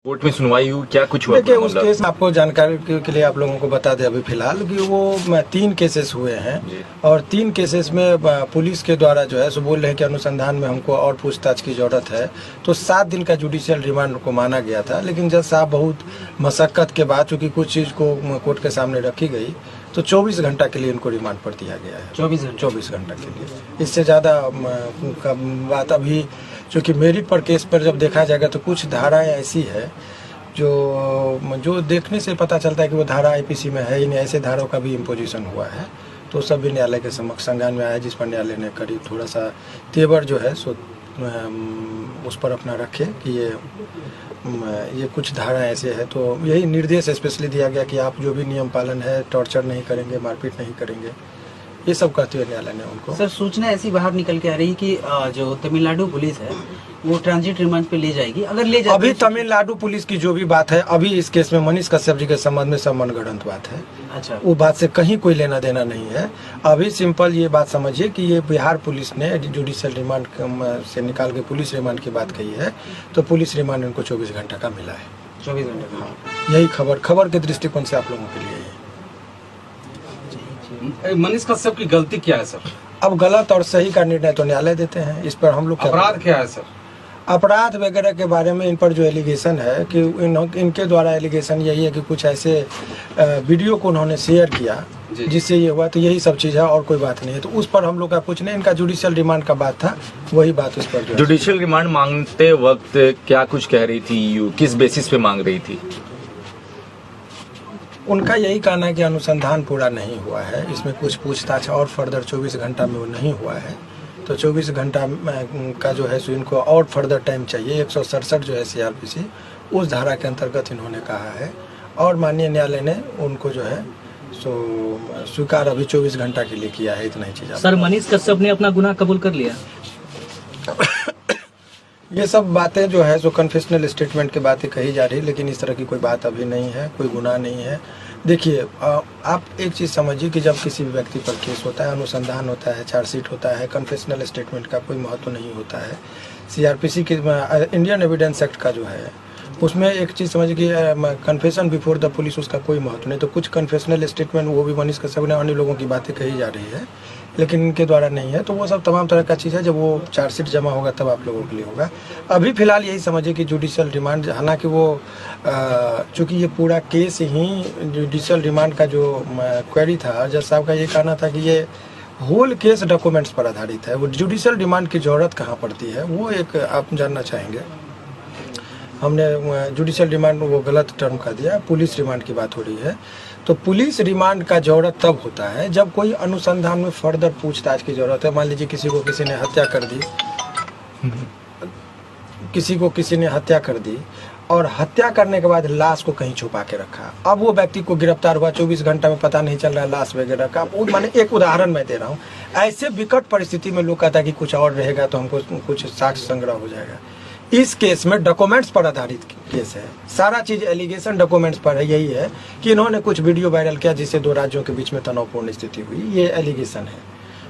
Court में सुनवाई हुई, क्या कुछ हुआ? देखिए, उस केस में आपको जानकारी के लिए आप लोगों को बता दें अभी फिलहाल कि वो 3 केसेस हुए हैं और 3 केसेस में पुलिस के द्वारा जो है सो बोल रहे हैं कि अनुसंधान में हमको और पूछताछ की जरूरत है। तो 7 दिन का जुडिशियल रिमांड को माना गया था, लेकिन जज साहब बहुत मशक्कत के बाद चूंकि कुछ चीज़ को कोर्ट के सामने रखी गई तो 24 घंटा के लिए इनको रिमांड पर दिया गया है। 24 घंटा के लिए, इससे ज़्यादा बात अभी चूँकि मेरिट पर केस पर जब देखा जाएगा तो कुछ धाराएं ऐसी है जो देखने से पता चलता है कि वो धारा आईपीसी में है ही नहीं। ऐसे धाराओं का भी इम्पोजिशन हुआ है तो सभी न्यायालय के समक्ष संज्ञान में आया, जिस पर न्यायालय ने करीब थोड़ा सा तेवर जो है सो उस पर अपना रखे कि ये कुछ धारा ऐसे है। तो यही निर्देश स्पेशली दिया गया कि आप जो भी नियम पालन है, टॉर्चर नहीं करेंगे, मारपीट नहीं करेंगे, ये सब कहते हुए न्यायालय ने उनको। सर, सूचना ऐसी बाहर निकल के आ रही कि जो तमिलनाडु पुलिस है वो ट्रांजिट रिमांड पे ले जाएगी, अगर ले जाएगी। अभी तमिलनाडु पुलिस की जो भी बात है, अभी इस केस में मनीष कश्यप जी के संबंध में सब मनगढ़ंत बात है। अच्छा, वो बात से कहीं कोई लेना देना नहीं है। अभी सिंपल ये बात समझिए कि ये बिहार पुलिस ने जुडिशियल रिमांड से निकाल के पुलिस रिमांड की बात कही है, तो पुलिस रिमांड इनको 24 घंटा का मिला है। 24 घंटे का। हाँ, यही खबर के दृष्टिकोण से आप लोगों के लिए मनीष कश्यप की गलती क्या है सर? अब गलत और सही का निर्णय तो न्यायालय देते हैं, इस पर हम लोग अपराध क्या है सर? अपराध वगैरह के बारे में इन पर जो एलिगेशन है कि इनके द्वारा एलिगेशन यही है कि कुछ ऐसे वीडियो को उन्होंने शेयर किया जिससे ये हुआ, तो यही सब चीज़ है और कोई बात नहीं है। तो उस पर हम लोग का कुछ नहीं, इनका जुडिशियल रिमांड का बात था, वही बात उस पर। जुडिशियल रिमांड मांगते वक्त क्या कुछ कह रही थी ईयू, किस बेसिस पे मांग रही थी? उनका यही कहना है कि अनुसंधान पूरा नहीं हुआ है, इसमें कुछ पूछताछ और फर्दर 24 घंटा में वो नहीं हुआ है, तो 24 घंटा का जो है सो इनको और फर्दर टाइम चाहिए। 167 जो है सीआरपीसी उस धारा के अंतर्गत इन्होंने कहा है और माननीय न्यायालय ने उनको जो है सो स्वीकार अभी 24 घंटा के लिए किया है। इतना ही चीज़। सर, मनीष कश्यप ने अपना गुनाह कबूल कर लिया? ये सब बातें जो है सो कन्फेशनल स्टेटमेंट की बातें कही जा रही, लेकिन इस तरह की कोई बात अभी नहीं है, कोई गुनाह नहीं है। देखिए, आप एक चीज़ समझिए कि जब किसी भी व्यक्ति पर केस होता है, अनुसंधान होता है, चार्जशीट होता है, कन्फेशनल स्टेटमेंट का कोई महत्व नहीं होता है। सीआरपीसी के इंडियन एविडेंस एक्ट का जो है उसमें एक चीज़ समझिए कि कन्फेशन बिफोर द पुलिस, उसका कोई महत्व नहीं। तो कुछ कन्फेशनल स्टेटमेंट वो भी मनीष कश्यप ने अन्य लोगों की बातें कही जा रही है, लेकिन इनके द्वारा नहीं है। तो वो सब तमाम तरह का चीज़ है, जब वो चार्जशीट जमा होगा तब आप लोगों के लिए होगा। अभी फिलहाल यही समझिए कि जुडिशियल रिमांड, हालांकि वो चूँकि ये पूरा केस ही जुडिशियल रिमांड का जो क्वेरी था, जज साहब का ये कहना था कि ये होल केस डॉक्यूमेंट्स पर आधारित है, वो जुडिशियल रिमांड की ज़रूरत कहाँ पड़ती है, वो एक आप जानना चाहेंगे। हमने जुडिशियल रिमांड वो गलत टर्म का दिया, पुलिस रिमांड की बात हो रही है। तो पुलिस रिमांड का जरूरत तब होता है जब कोई अनुसंधान में फर्दर पूछताछ की जरूरत है। मान लीजिए किसी को किसी ने हत्या कर दी, और हत्या करने के बाद लाश को कहीं छुपा के रखा। अब वो व्यक्ति को गिरफ्तार हुआ, 24 घंटा में पता नहीं चल रहा है लाश वगैरह का। माने एक उदाहरण मैं दे रहा हूँ। ऐसे विकट परिस्थिति में लोग कहता है कि कुछ और रहेगा तो हमको कुछ साक्ष्य संग्रह हो जाएगा। इस केस में डॉक्यूमेंट्स पर आधारित केस है, सारा चीज एलिगेशन डॉक्यूमेंट्स पर है। यही है कि इन्होंने कुछ वीडियो वायरल किया जिससे 2 राज्यों के बीच में तनावपूर्ण स्थिति हुई, ये एलिगेशन है।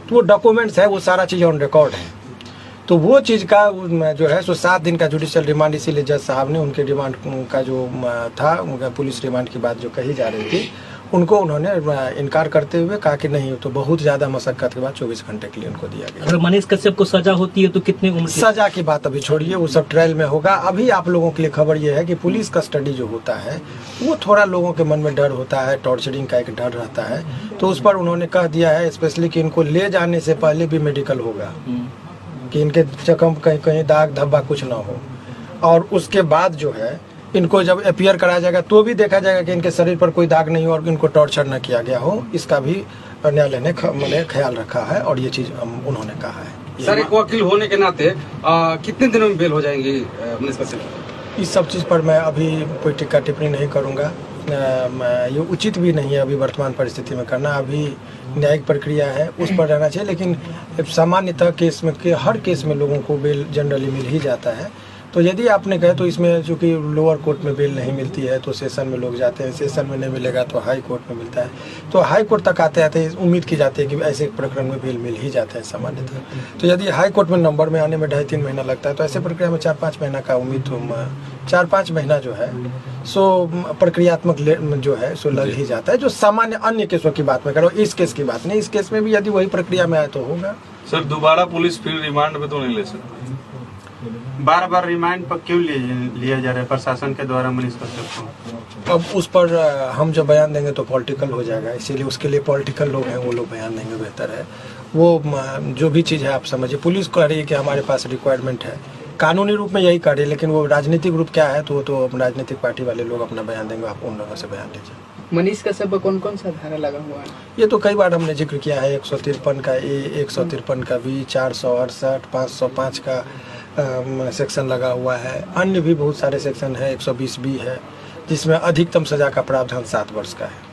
तो वो डॉक्यूमेंट्स है, वो सारा चीज़ ऑन रिकॉर्ड है। तो वो चीज़ का जो है सो 7 दिन का जुडिशियल रिमांड, इसीलिए जज साहब ने उनके रिमांड का जो था, उनका पुलिस रिमांड की बात जो कही जा रही थी, उनको उन्होंने इनकार करते हुए कहा कि नहीं, तो बहुत ज़्यादा मशक्कत के बाद 24 घंटे के लिए उनको दिया गया। अगर मनीष कश्यप को सजा होती है तो कितने उम्र? सजा की बात अभी छोड़िए, वो सब ट्रायल में होगा। अभी आप लोगों के लिए खबर ये है कि पुलिस कस्टडी जो होता है वो थोड़ा लोगों के मन में डर होता है, टॉर्चरिंग का एक डर रहता है। तो उस पर उन्होंने कह दिया है स्पेशली कि इनको ले जाने से पहले भी मेडिकल होगा, कि इनके जख्म कहीं दाग धब्बा कुछ ना हो, और उसके बाद जो है इनको जब अपीयर कराया जाएगा तो भी देखा जाएगा कि इनके शरीर पर कोई दाग नहीं हो और इनको टॉर्चर न किया गया हो। इसका भी न्यायालय ने ख्याल रखा है और ये चीज़ उन्होंने कहा है। सर, एक वकील होने के नाते कितने दिनों में बेल हो जाएंगी मनीष कश्यप? इस सब चीज़ पर मैं अभी कोई टिक्का टिप्पणी नहीं करूँगा, ये उचित भी नहीं है अभी वर्तमान परिस्थिति में करना। अभी न्यायिक प्रक्रिया है, उस पर रहना चाहिए। लेकिन सामान्यतः केस में हर केस में लोगों को बेल जनरली मिल ही जाता है। तो यदि आपने कहे तो इसमें चूंकि लोअर कोर्ट में बेल नहीं मिलती है तो सेशन में लोग जाते हैं, सेशन में नहीं मिलेगा तो हाई कोर्ट में मिलता है, तो हाई कोर्ट तक आते आते उम्मीद की जाती है कि ऐसे प्रकरण में बेल मिल ही जाता है सामान्यतः। तो यदि हाई कोर्ट में नंबर में आने में 2.5-3 महीना लगता है तो ऐसे प्रक्रिया में 4-5 महीना का उम्मीद, 4-5 महीना जो है सो प्रक्रियात्मक जो है सो लग ही जाता है। जो सामान्य अन्य केसों की बात में करो, इस केस की बात नहीं, इस केस में भी यदि वही प्रक्रिया में आए तो होगा। सर दोबारा पुलिस फिर रिमांड में तो नहीं ले सकती? बार बार रिमांड पर क्यों लिया जा रहा है प्रशासन के द्वारा मनीष कश्यप को? अब उस पर हम जब बयान देंगे तो पॉलिटिकल हो जाएगा, इसीलिए उसके लिए पॉलिटिकल लोग हैं, वो लोग बयान देंगे, बेहतर है। वो जो भी चीज़ है आप समझिए, पुलिस कह रही है कि हमारे पास रिक्वायरमेंट है, कानूनी रूप में यही कह रही है, लेकिन वो राजनीतिक रूप क्या है तो राजनीतिक पार्टी वाले लोग अपना बयान देंगे, आप उन लोगों से बयान लीजिए। मनीष कश्यप पर कौन कौन सा धारा लगा हुआ है? ये तो कई बार हमने जिक्र किया है, 153 का ए, 153 का बी, 468, 505 का सेक्शन लगा हुआ है, अन्य भी बहुत सारे सेक्शन है, 120 बी है, जिसमें अधिकतम सजा का प्रावधान 7 वर्ष का है।